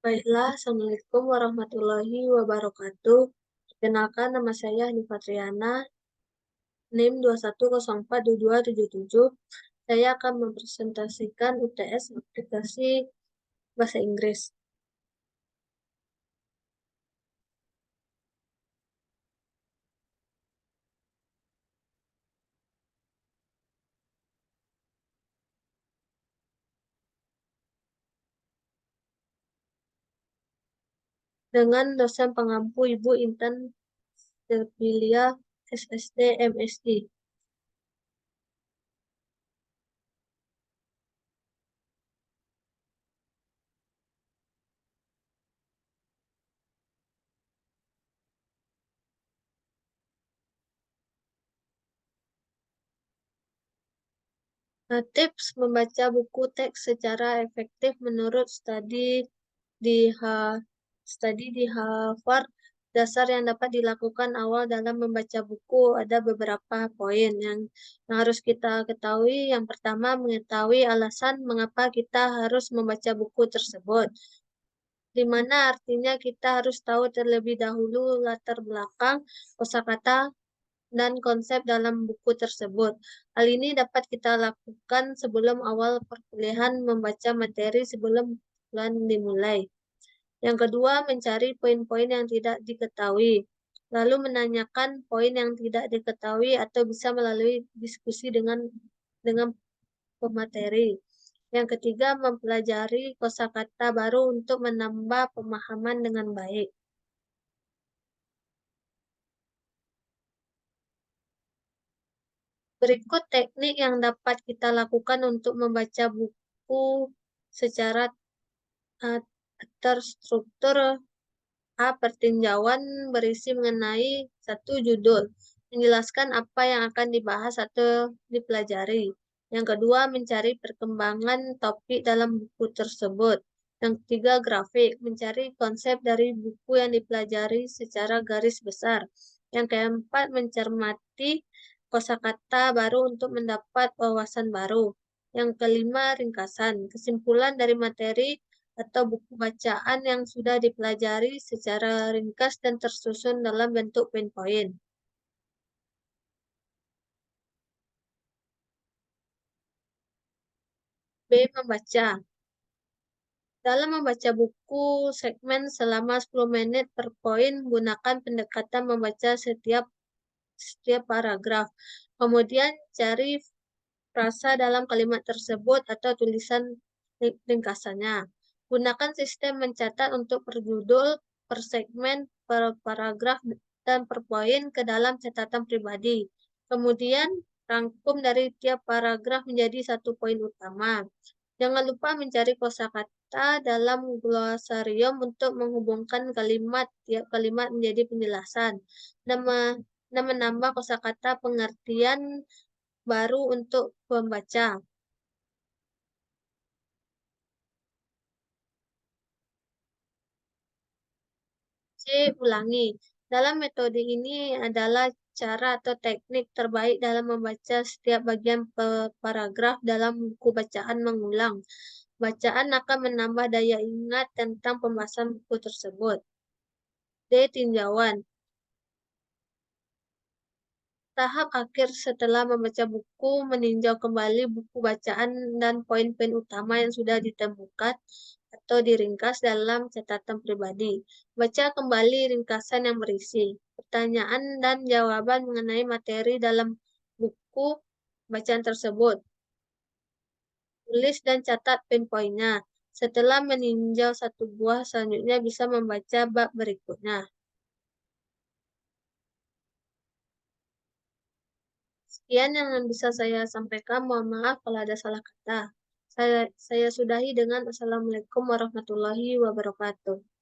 Baiklah, Assalamualaikum warahmatullahi wabarakatuh. Perkenalkan, nama saya Hanifah Triana, NIM 21042277. Saya akan mempresentasikan UTS aplikasi bahasa Inggris. Dengan dosen pengampu Ibu Intan Delpilia, SSD, MSI. Nah, tips membaca buku teks secara efektif menurut di studi di Harvard. Dasar yang dapat dilakukan awal dalam membaca buku ada beberapa poin yang harus kita ketahui. Yang pertama, mengetahui alasan mengapa kita harus membaca buku tersebut, di mana artinya kita harus tahu terlebih dahulu latar belakang kosakata dan konsep dalam buku tersebut. Hal ini dapat kita lakukan sebelum awal perkuliahan membaca materi sebelum bulan dimulai. Yang kedua, mencari poin-poin yang tidak diketahui, lalu menanyakan poin yang tidak diketahui atau bisa melalui diskusi dengan pemateri. Yang ketiga, mempelajari kosakata baru untuk menambah pemahaman dengan baik. Berikut teknik yang dapat kita lakukan untuk membaca buku secara uh, terstruktur. A. Pertinjauan berisi mengenai satu judul, menjelaskan apa yang akan dibahas atau dipelajari. Yang kedua, mencari perkembangan topik dalam buku tersebut. Yang ketiga, grafik, mencari konsep dari buku yang dipelajari secara garis besar. Yang keempat, mencermati kosakata baru untuk mendapat wawasan baru. Yang kelima, ringkasan, kesimpulan dari materi atau buku bacaan yang sudah dipelajari secara ringkas dan tersusun dalam bentuk poin-poin. B. Membaca. Dalam membaca buku segmen selama 10 menit per poin, gunakan pendekatan membaca setiap paragraf. Kemudian cari frasa dalam kalimat tersebut atau tulisan ringkasannya. Gunakan sistem mencatat untuk per judul, per segmen, per paragraf, dan per poin ke dalam catatan pribadi. Kemudian rangkum dari tiap paragraf menjadi satu poin utama. Jangan lupa mencari kosakata dalam glosarium untuk menghubungkan tiap kalimat menjadi penjelasan dan menambah kosakata pengertian baru untuk pembaca. C. Ulangi. Dalam metode ini adalah cara atau teknik terbaik dalam membaca setiap bagian paragraf dalam buku bacaan mengulang. Bacaan akan menambah daya ingat tentang pembahasan buku tersebut. D. Tinjauan. Tahap akhir setelah membaca buku, meninjau kembali buku bacaan dan poin-poin utama yang sudah ditemukan atau diringkas dalam catatan pribadi. Baca kembali ringkasan yang berisi pertanyaan dan jawaban mengenai materi dalam buku bacaan tersebut. Tulis dan catat poin-poinnya. Setelah meninjau satu buah, selanjutnya bisa membaca bab berikutnya. Sekian yang bisa saya sampaikan. Mohon maaf kalau ada salah kata. Saya sudahi dengan Assalamualaikum warahmatullahi wabarakatuh.